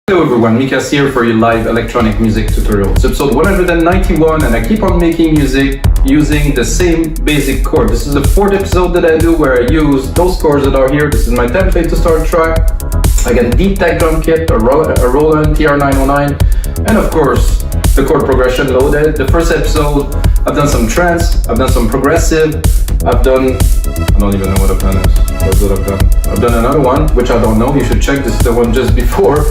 Hello everyone, Mikas here for your live electronic music tutorial. It's episode 191 and I keep on making music using the same basic chord. This is the fourth episode that I do where I use those chords that are here. This is my template to start a track. I got a deep tech drum kit, a Roland TR909, and of course the chord progression loaded. The first episode I've done some trance, I've done some progressive, I don't even know what I've done is. I've done another one, which I don't know, you should check, this is the one just before.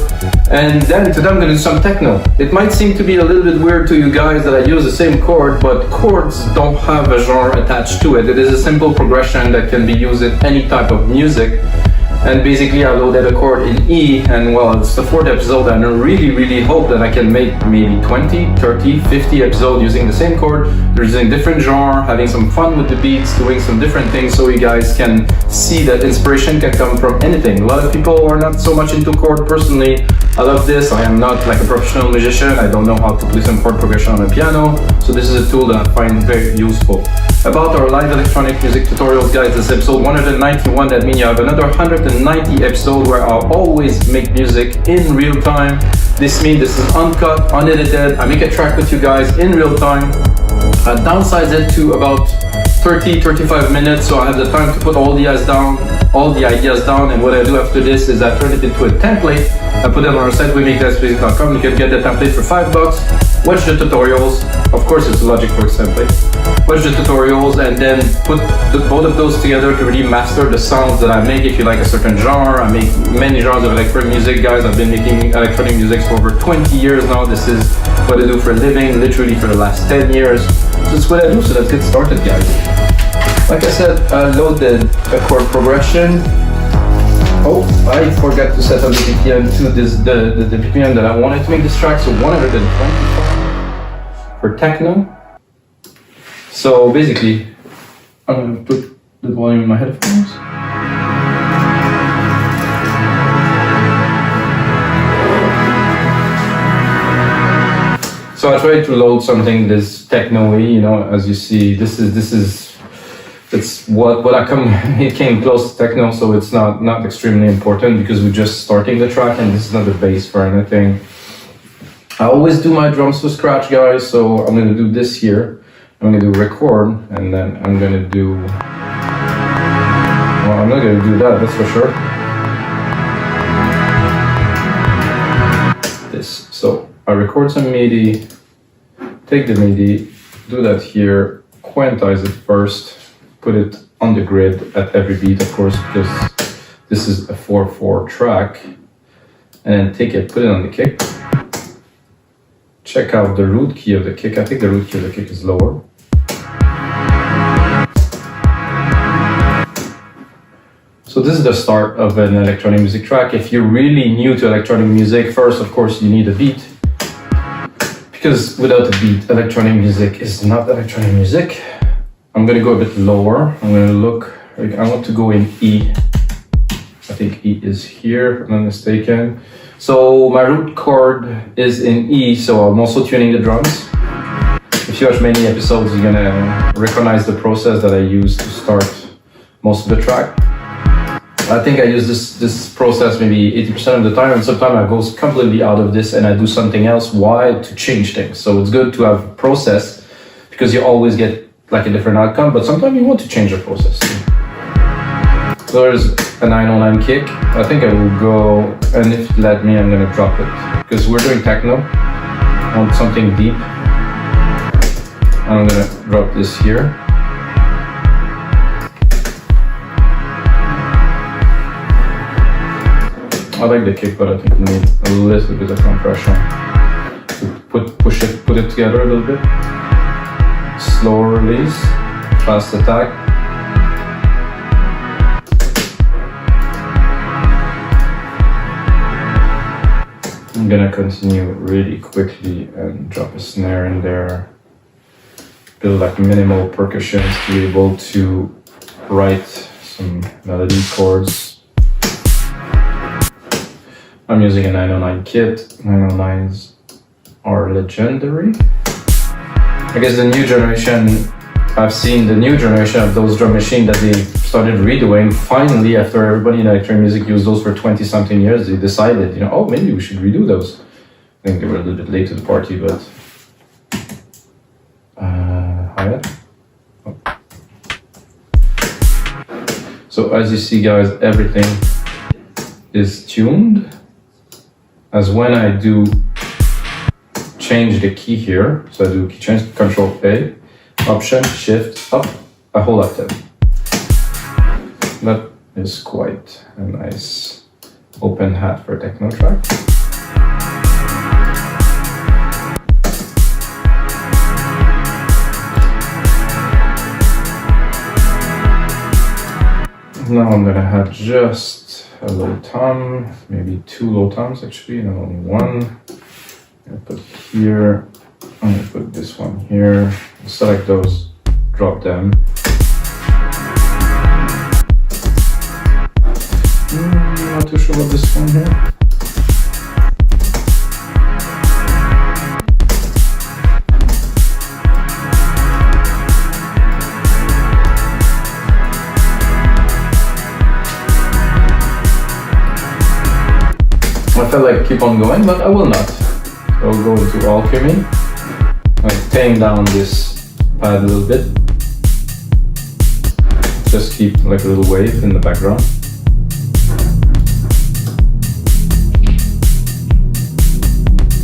And then today I'm gonna do some techno. It might seem to be a little bit weird to you guys that I use the same chord, but chords don't have a genre attached to it. It is a simple progression that can be used in any type of music. And basically I loaded a chord in E, and well, it's the fourth episode and I really hope that I can make maybe 20, 30, 50 episodes using the same chord, using different genre, having some fun with the beats, doing some different things so you guys can see that inspiration can come from anything. A lot of people are not so much into chord. Personally, I love this. I am not like a professional musician. I don't know how to play some chord progression on a piano, so this is a tool that I find very useful. About our live electronic music tutorials, guys, this is episode 191. That means you have another 190 episodes where I'll always make music in real time. This means this is uncut, unedited. I make a track with you guys in real time. I downsize it to about 30-35 minutes, so I have the time to put all the ideas down, and what I do after this is I turn it into a template. I put it on our site, wemakethemusic.com. You can get the template for $5. Watch the tutorials. Of course, it's a Logic Works template. Watch the tutorials and then put both of those together to really master the sounds that I make. If you like a certain genre, I make many genres of electronic music, guys. I've been making electronic music for over 20 years now. This is what I do for a living, literally for the last 10 years. So that's what I do, so let's get started, guys. Like I said, I loaded a chord progression. Oh, I forgot to set up the BPM to the BPM that I wanted to make this track, so 125 for techno. So basically, I'm going to put the volume in my headphones. So I tried to load something this techno-y, you know, as you see, it's what it came close to techno, so it's not extremely important because we're just starting the track and this is not the bass for anything. I always do my drums to scratch, guys, so I'm going to do this here. I'm going to do record, and then I'm going to do, well, I'm not going to do that's for sure. This, so I record some MIDI, take the MIDI, do that here, quantize it first, put it on the grid at every beat, of course, because this is a 4/4 track, and then take it, put it on the kick. Check out the root key of the kick. I think the root key of the kick is lower. So this is the start of an electronic music track. If you're really new to electronic music, first, of course, you need a beat. Because without a beat, electronic music is not electronic music. I'm going to go a bit lower. I'm going to look, I want to go in E. I think E is here, if I'm not mistaken. So my root chord is in E, so I'm also tuning the drums. If you watch many episodes, you're gonna recognize the process that I use to start most of the track. I think I use this process maybe 80% of the time, and sometimes I go completely out of this and I do something else. Why? To change things. So it's good to have a process because you always get like a different outcome, but sometimes you want to change the process. So there's a 909 kick. I think I will go, and if you let me, I'm gonna drop it because we're doing techno. I want something deep. I'm gonna drop this here. I like the kick, but I think we need a little bit of compression to put it together a little bit. Slow release, fast attack. I'm gonna continue really quickly and drop a snare in there. Build like minimal percussions to be able to write some melody chords. I'm using a 909 kit. 909s are legendary. I guess the new generation I've seen the new generation of those drum machines that they started redoing. Finally, after everybody in electronic music used those for 20 something years, they decided, you know, oh, maybe we should redo those. I think they were a little bit late to the party, but higher. Oh. So as you see, guys, everything is tuned. As when I do change the key here, so I do key change, Control A, Option, Shift, up, a whole octave. That is quite a nice open hat for a techno track. Now I'm gonna have just a low tom, maybe 2 low toms actually, and only one. I'm gonna put here, I'm gonna put this one here, select those, drop them. Not too sure about this one here. I felt like keep on going, but I will not. I'll go into alchemy. I tame down this pad a little bit. Just keep like a little wave in the background.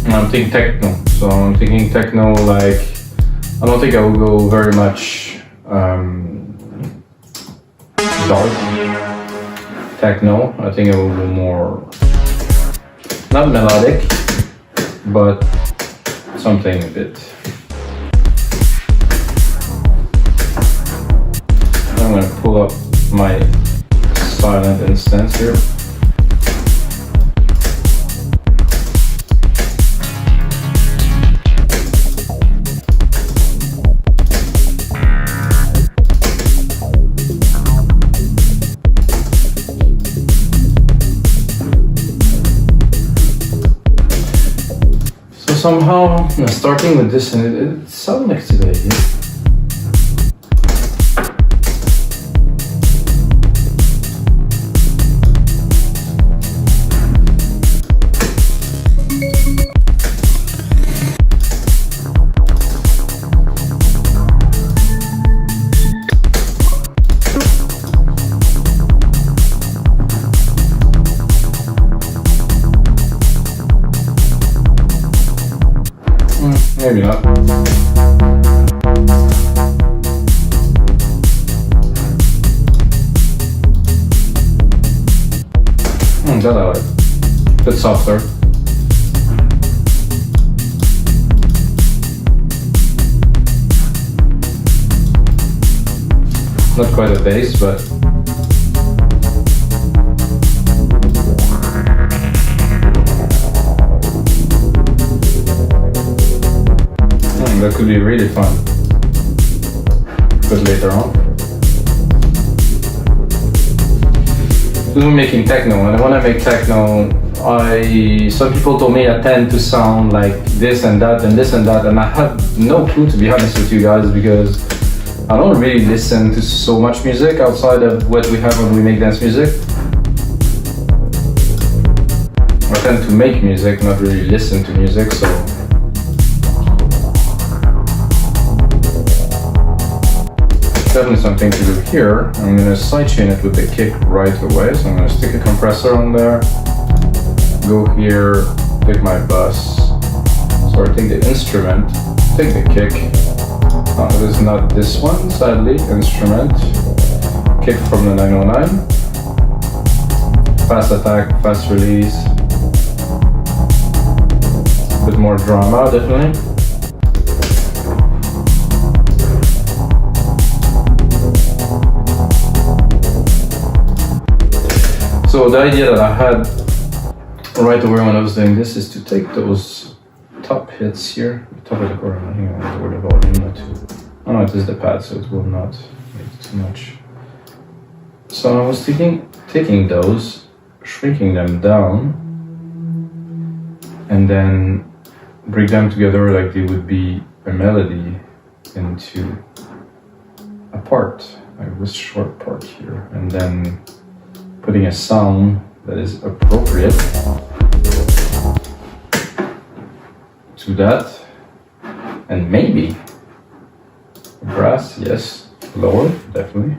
And I'm thinking techno, so I'm thinking techno like, I don't think I will go very much dark techno. I think I will go more, not melodic, but something a bit. I'm going to pull up my silent instance here. Somehow, starting with this, and it sounds like it's a good idea. Maybe not. That I like. A bit softer. Not quite a bass, but that could be really fun, but later on. We're making techno, and when I make techno, some people told me I tend to sound like this and that and this and that, and I have no clue, to be honest with you guys, because I don't really listen to so much music outside of what we have when we make dance music. I tend to make music, not really listen to music, so definitely something to do here. I'm going to sidechain it with the kick right away. So I'm going to stick a compressor on there, go here, take my bus, so I take the instrument, take the kick. It is not this one, sadly, instrument, kick from the 909, fast attack, fast release, a bit more drama definitely. So the idea that I had right away when I was doing this is to take those top hits here, top of the chord. I think I want to lower the volume not too. Oh no, it is the pad, so it will not make too much. So I was taking those, shrinking them down, and then bring them together like they would be a melody into part, like this short part here, and then putting a sound that is appropriate to that, and maybe brass, yes, lower, definitely.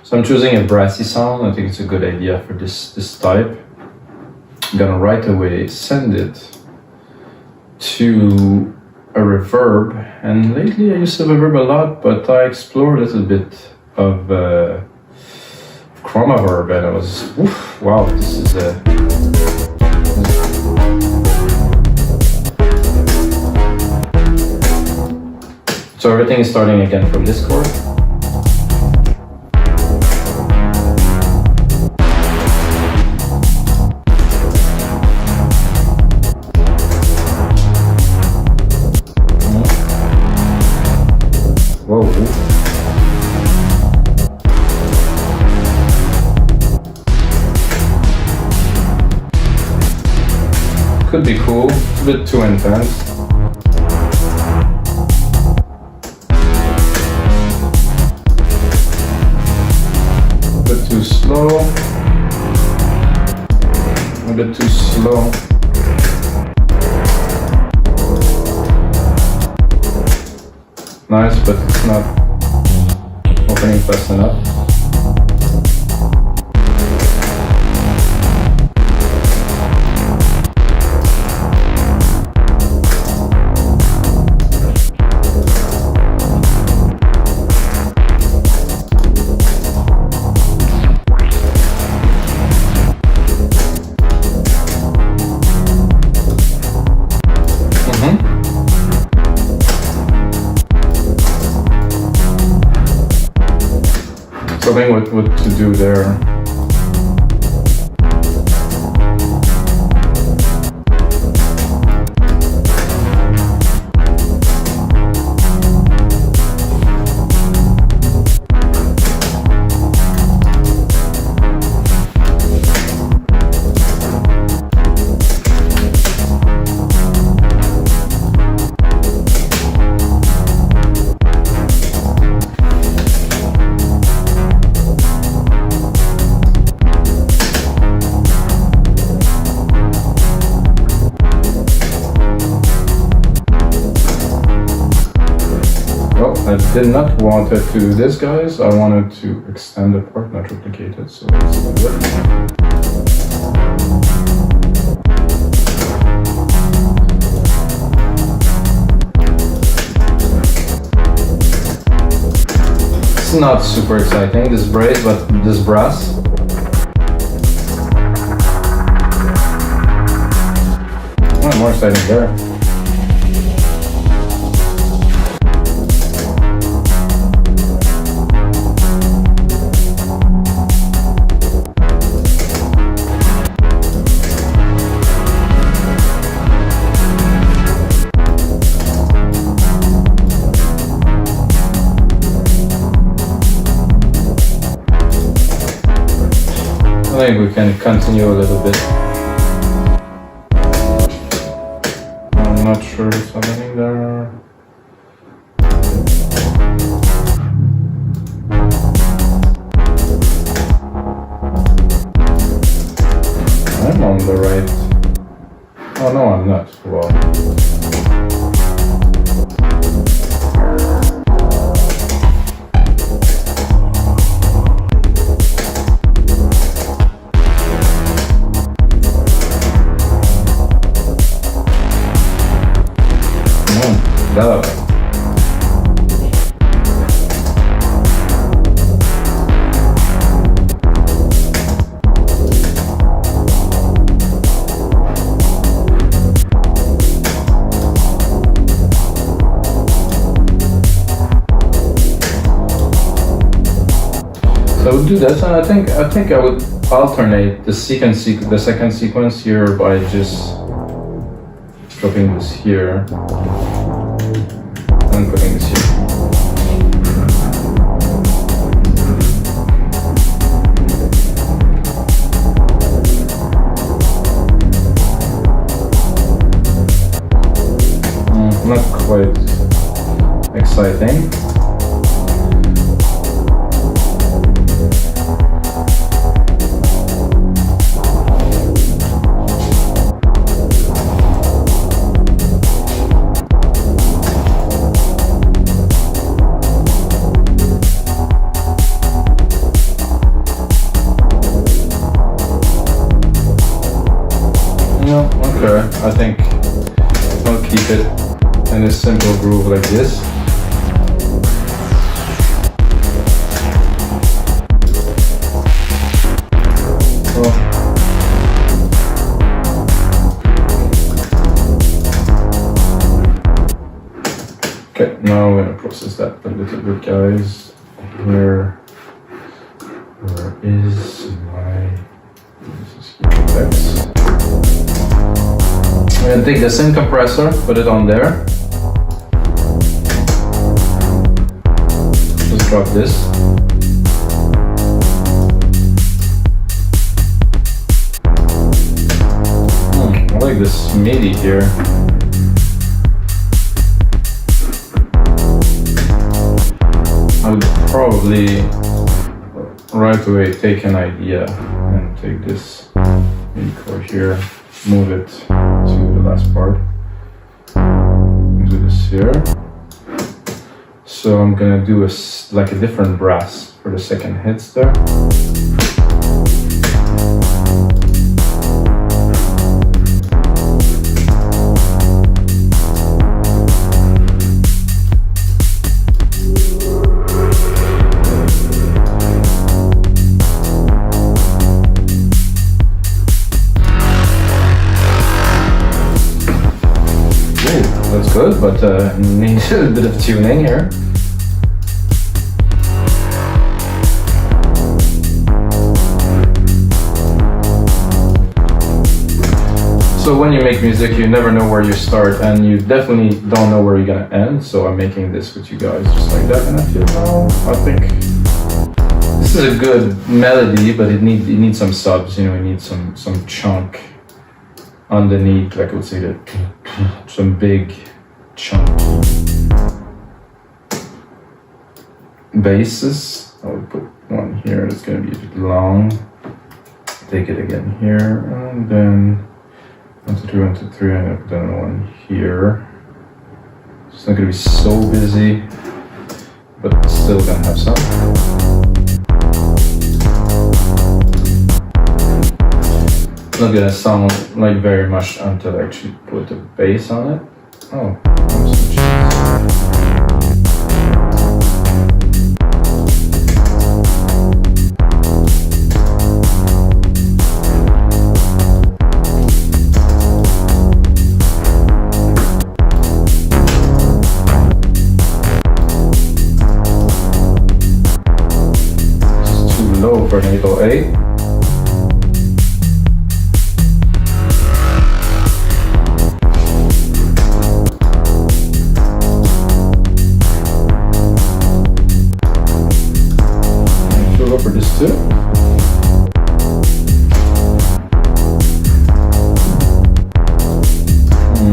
So I'm choosing a brassy sound. I think it's a good idea for this type. I'm gonna right away send it to a reverb, and lately I used the reverb a lot, but I explored a little bit of chroma verb, and I was, oof, wow, this is a so everything is starting again from this chord. Whoa. Could be cool, it's a bit too intense. A bit too slow. A bit too slow. Nice, but it's not opening fast enough. Something what to do there. I did not want it to do this, guys. I wanted to extend the part, not replicate it, so let's do it. It's not super exciting, this brass, but this brass. Oh, more exciting there. I think we can continue a little bit. I'm not sure what's happening there. I'm on the right. Oh no, I'm not. Well. Duh. So I would do this, and I think I would alternate the second sequence here by just dropping this here. And putting this here. exciting. Okay, I think I'll keep it in a simple groove like this. Okay, now I'm gonna process that a little bit, guys. Where is my effects? I'm gonna take the synth compressor, put it on there. Just drop this. I like this MIDI here. I would probably right away take an idea and take this MIDI chord here, move it to the last part, do this here. So I'm gonna do like a different brass for the second hits there. That's good, but needs a bit of tuning here. So when you make music, you never know where you start, and you definitely don't know where you're gonna end. So I'm making this with you guys just like that, and I feel, I think this is a good melody, but it needs some subs. You know, it needs some chunk underneath, like I would say that some big chunky basses. I would put one here that's gonna be a bit long. Take it again here, and then 1, 2, 3, 1, 2, 3, and I put another one here. It's not gonna be so busy, but still gonna have some. Not gonna sound like very much until I actually put a bass on it. Oh, this is too low for an 808. For this too.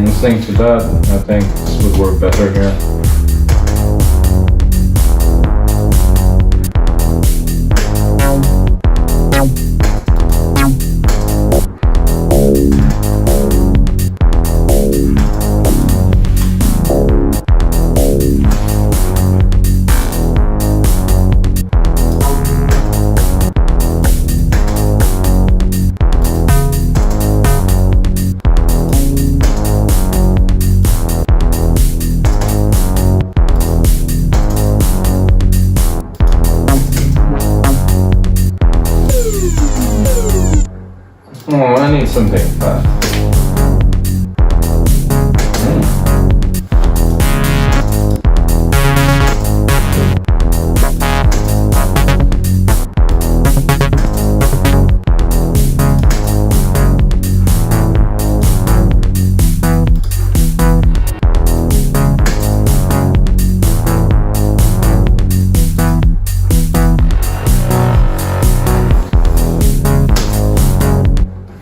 Listening to that, I think this would work better here. Oh, I need something fast.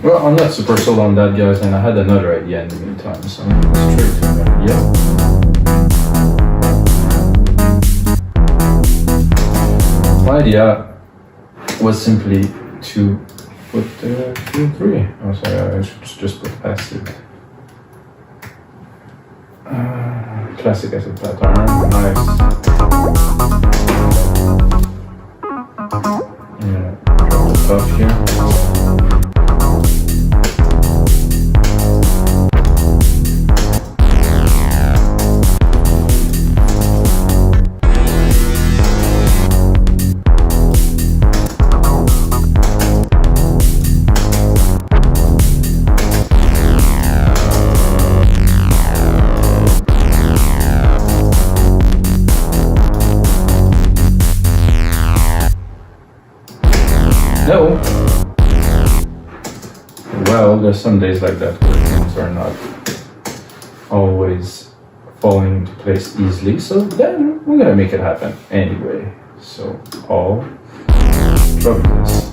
Well, I'm not super sold on that, guys, and I had another idea in the meantime, so I'm going to go straight to an idea. idea was simply to put the 2-3. Oh, sorry, I should just put passive. Classic acid pattern, nice. Yeah, drop the top here. No. Well, there's some days like that where things are not always falling into place easily, so then we're gonna make it happen anyway. So I'll drop this.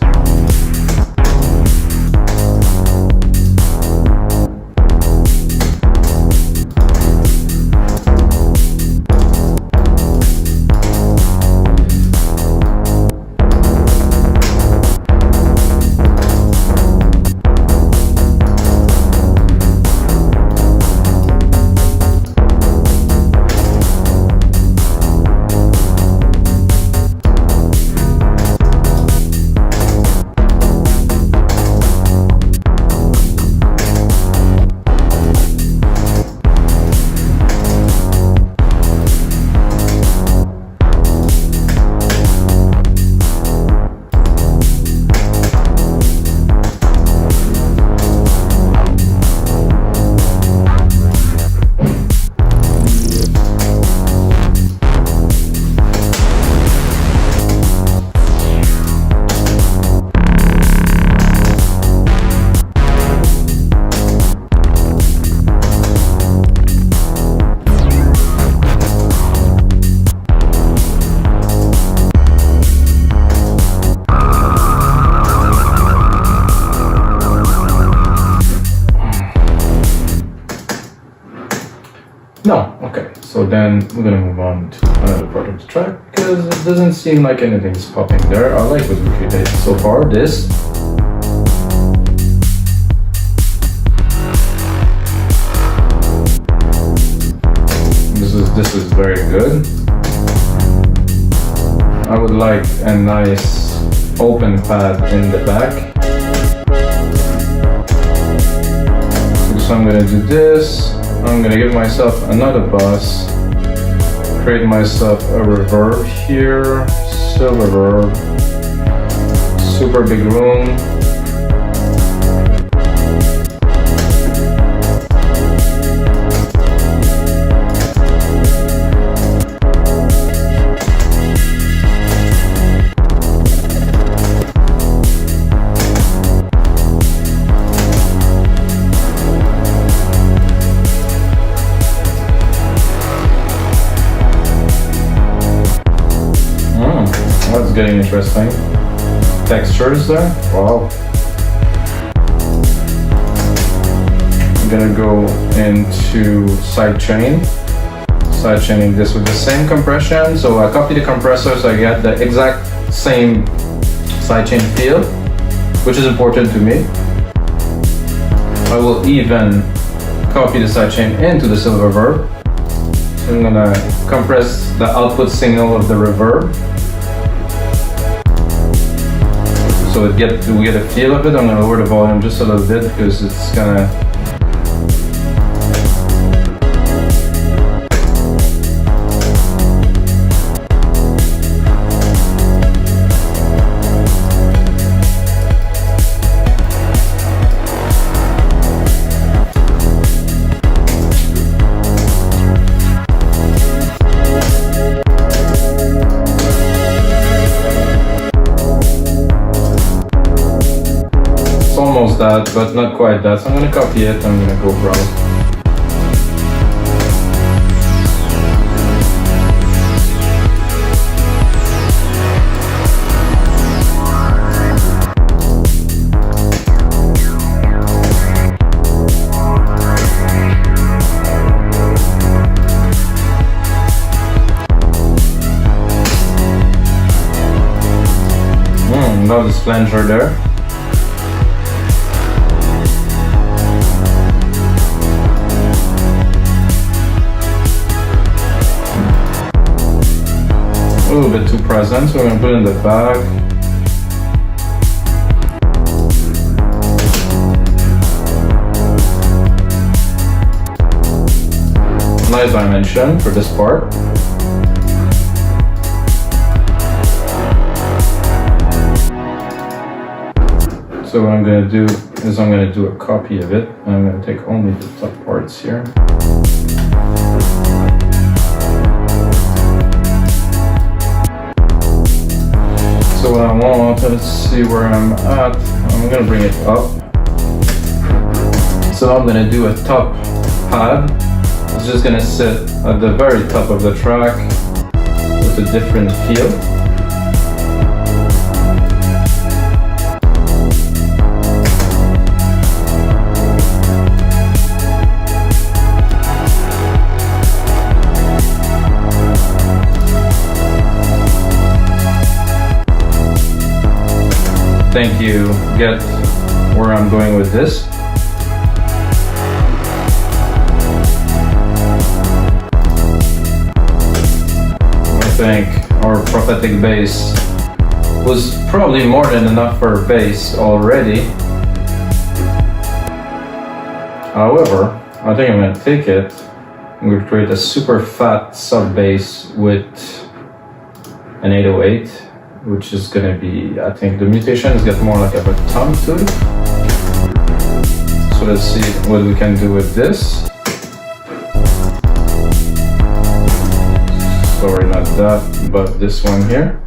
No, okay, so then we're gonna move on to another part of the track because it doesn't seem like anything's popping there. I like what we created so far. This is very good. I would like a nice open pad in the back. So I'm gonna do this. I'm gonna give myself another bus, create myself a reverb here, silver reverb, super big room. That's getting interesting. Textures there. Wow. I'm gonna go into sidechaining this with the same compression. So I copy the compressor so I get the exact same sidechain feel, which is important to me. I will even copy the sidechain into the silver reverb. So I'm gonna compress the output signal of the reverb. So we get a feel of it. I'm gonna lower the volume just a little bit because it's gonna. Almost that, but not quite that. So I'm gonna copy it. I'm gonna go browse. love this flanger there. A little bit too present, so we're going to put it in the back. Nice dimension for this part. So what I'm going to do is I'm going to do a copy of it, and I'm going to take only the top parts here. So what I want, let's see where I'm at. I'm going to bring it up. So I'm going to do a top pad. It's just going to sit at the very top of the track with a different feel. Think you get where I'm going with this. I think our prophetic bass was probably more than enough for bass already. However, I think I'm going to take it. I'm going to create a super fat sub bass with an 808. Which is going to be, I think the mutation is get more like a tom to it. So let's see what we can do with this. Sorry, not that, but this one here.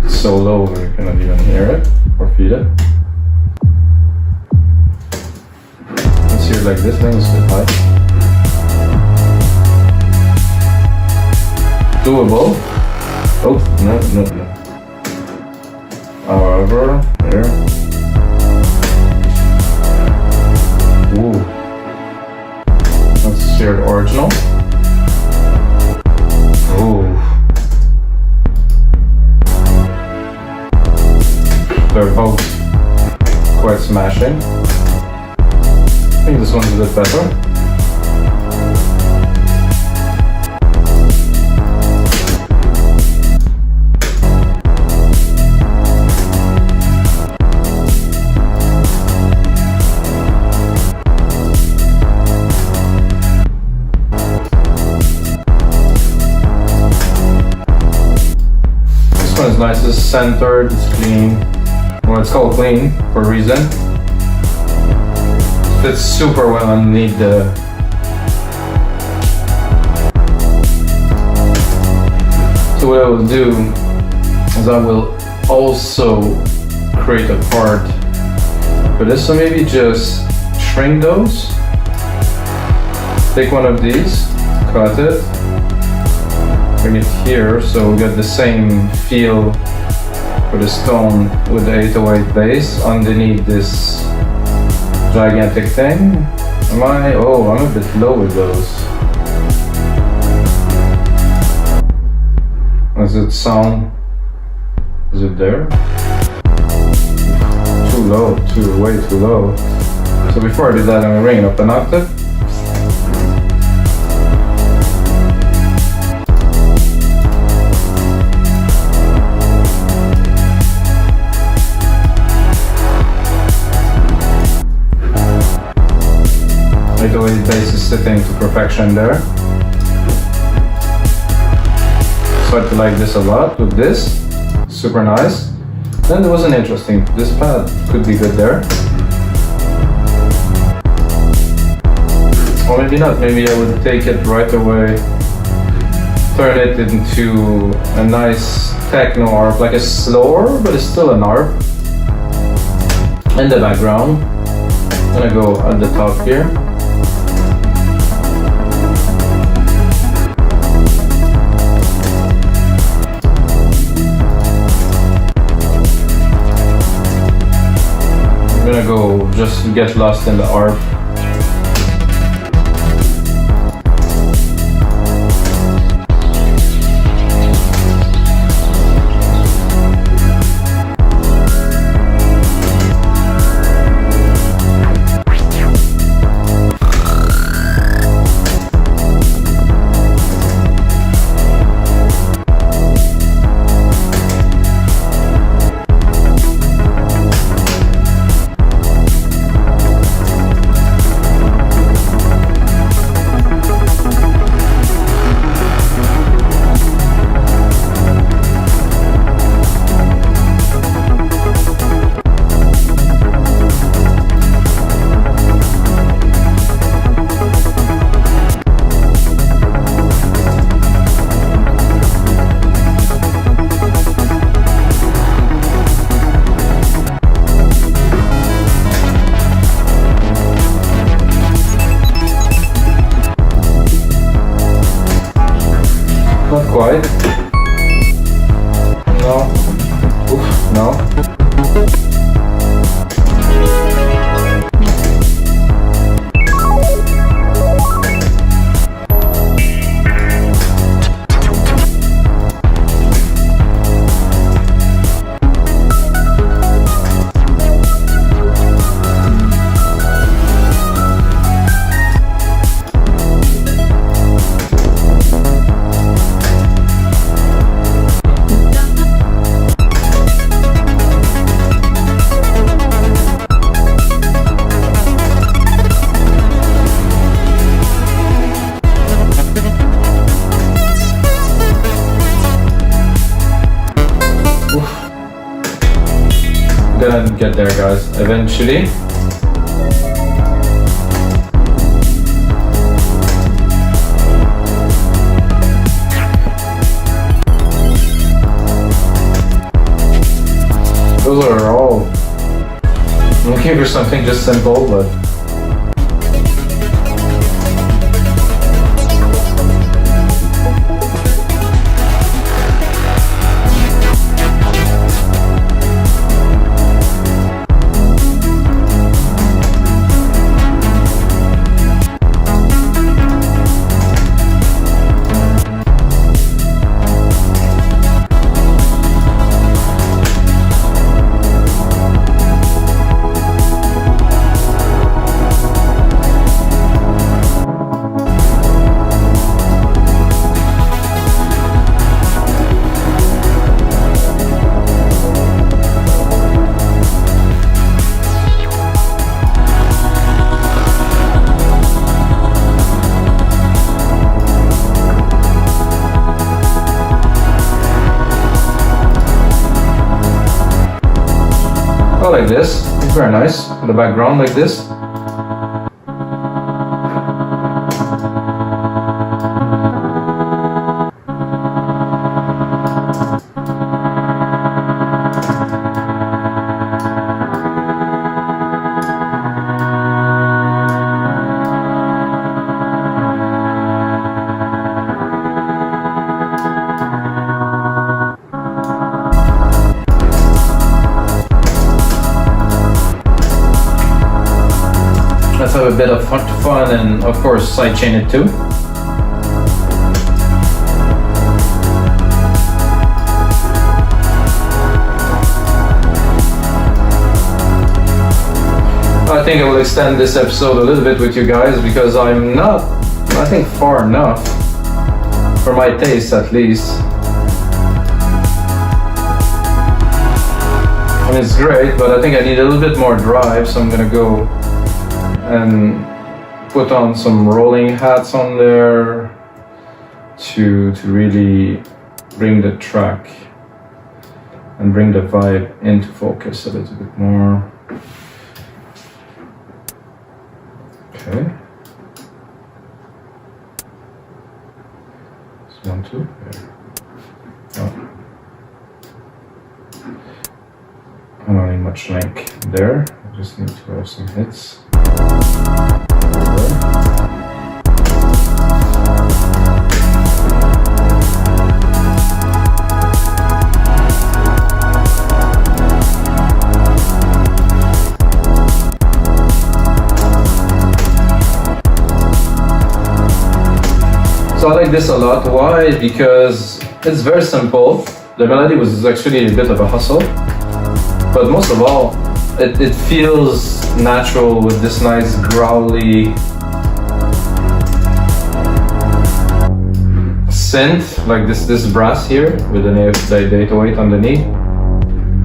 It's so low we cannot even hear it or feel it. Let's hear it like this, then it's a bit high. Doable. Oh, no. However, here. Ooh. Let's hear the original. Ooh. They're both quite smashing. I think this one's a bit better. It's nice, it's centered, it's clean. Well, it's called clean for a reason. It fits super well underneath the So what I will do is I will also create a part for this. So maybe just shrink those. Take one of these, cut it. Bring it here, so we get the same feel for the stone with the 808 bass underneath this gigantic thing. I'm a bit low with those. Does it sound? Is it there? Too low, way too low. So before I do that, I'm gonna bring it up an octave. The way the bass is sitting to perfection there. So I like this a lot with this. Super nice. Then there was an interesting, this pad could be good there. Or maybe not, maybe I would take it right away, turn it into a nice techno arp, like a slower, but it's still an arp. In the background, I'm gonna go at the top here. I'm gonna go just get lost in the arp. quite. No. Oof, no. Gonna get there, guys, eventually. Those are all, I'm looking for something just simple, but like this, very nice, in the background like this. Let's have a bit of fun and of course sidechain it too. I think I will extend this episode a little bit with you guys because I'm not, I think, far enough for my taste at least. I mean, it's great, but I think I need a little bit more drive, so I'm gonna go and put on some rolling hats on there to really bring the track and bring the vibe into focus a little bit more. Okay. Just 1, 2. There. Oh. I don't need much length there. I just need to have some hits. So I like this a lot. Why? Because it's very simple. The melody was actually a bit of a hustle, but most of all, it feels natural with this nice growly synth, like this brass here with the 808 underneath.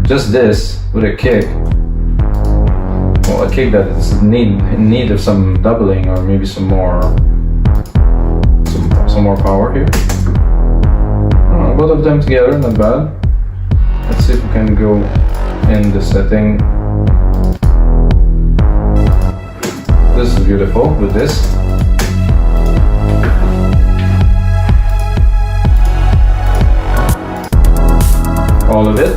Just this with a kick. Well, a kick that is in need of some doubling or maybe some more power here. Both of them together, not bad. Let's see if we can go in the setting. This is beautiful with this. All of it.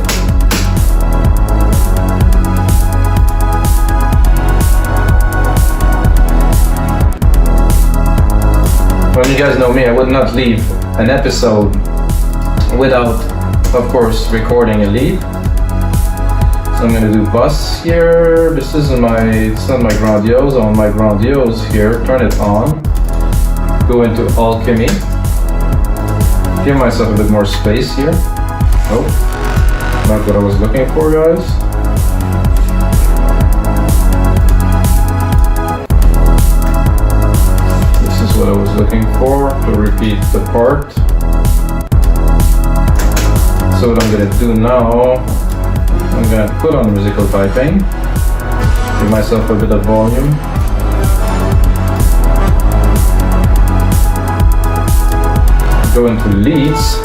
Well, you guys know me, I would not leave an episode without, of course, recording a lead. So I'm going to do bus here. This isn't it's not my grandiose. On my grandiose here, turn it on. Go into alchemy. Give myself a bit more space here. Oh, not what I was looking for, guys. This is what I was looking for, to repeat the part. So what I'm going to do now, I'm going to put on musical typing, give myself a bit of volume. Go into leads.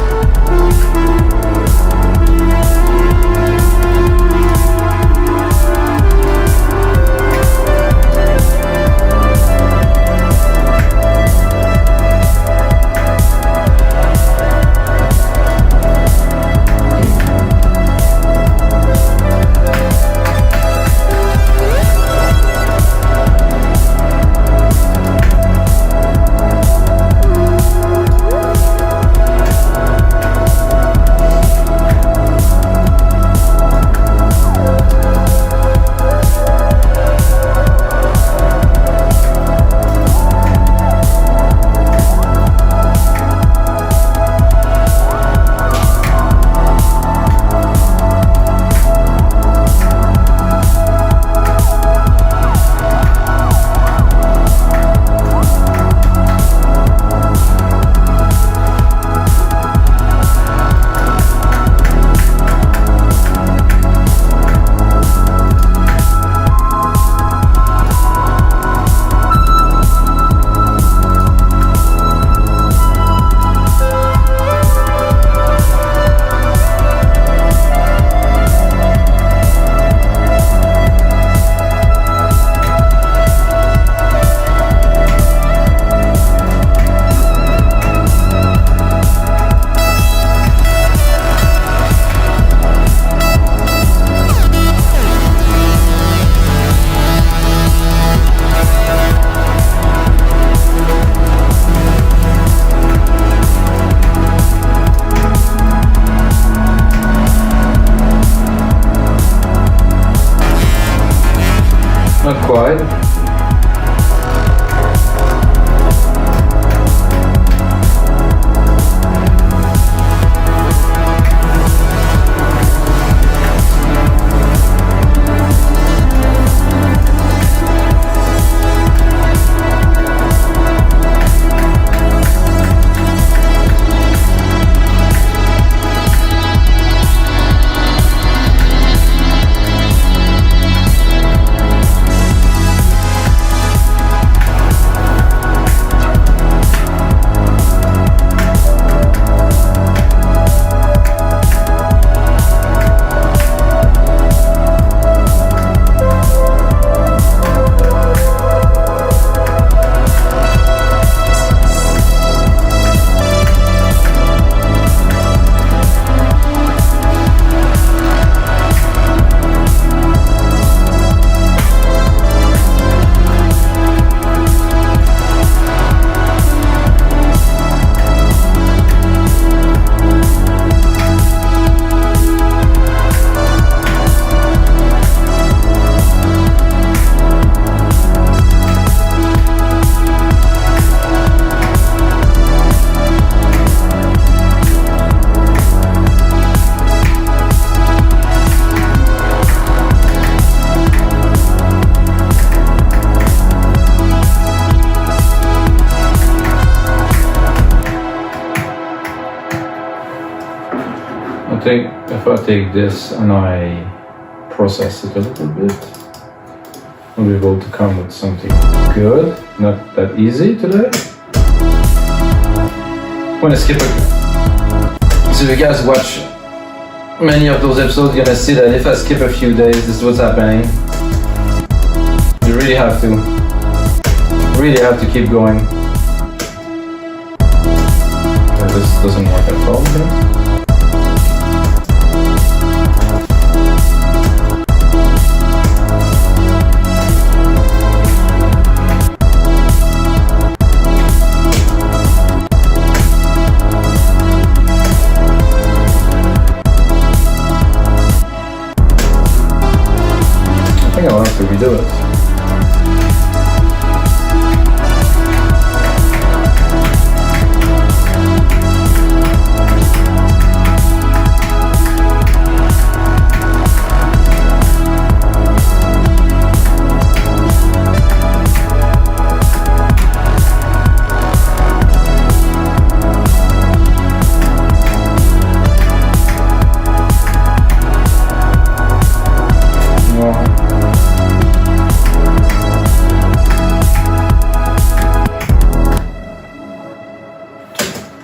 Not quite. If I take this and I process it a little bit, I'll be able to come with something good. Not that easy today. I'm gonna skip it. So if you guys watch many of those episodes, you're gonna see that if I skip a few days, this is what's happening. You really have to keep going. This doesn't work at all. Okay? to redo it.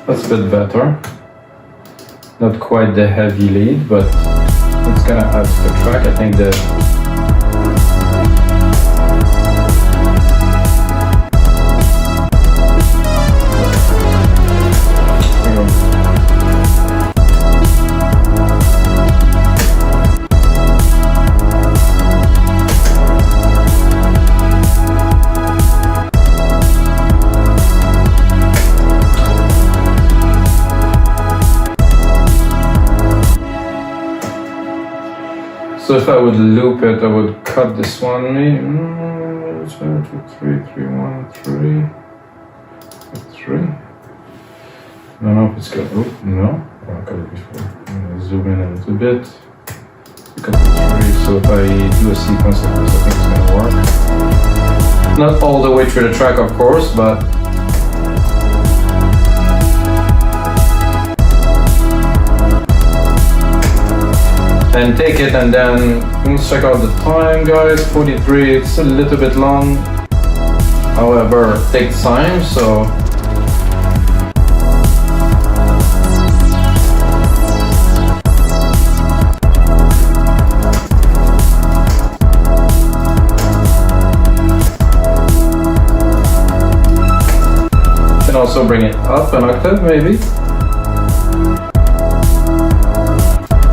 That's a bit better. Not quite the heavy lead, but it's gonna add to the track. I think the so if I would loop it, I would cut this one. 2, 3, 3, 1, 3, 3. I don't know if it's good. Oh, no, I cut it before. I'm gonna zoom in a little bit. Cut the 3. So if I do a sequence like this, I think it's gonna work. Not all the way through the track, of course, but. And take it, and then let's check out the time, guys. 43. It's a little bit long. However, it takes time, so. Can also bring it up an octave, maybe.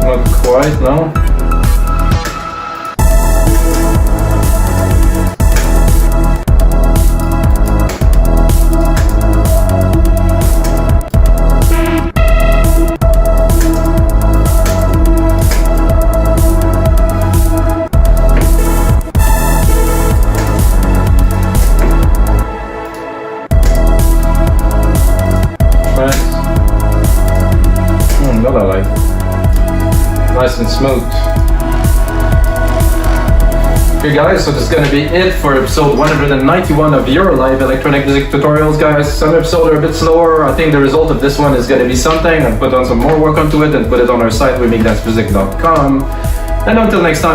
Not quite, no. That I like. Nice and smooth. Okay guys, so this is gonna be it for episode 191 of your live electronic music tutorials, guys. Some episodes are a bit slower. I think the result of this one is gonna be something. I'll put on some more work onto it and put it on our site, wemigdancemusic.com. And until next time,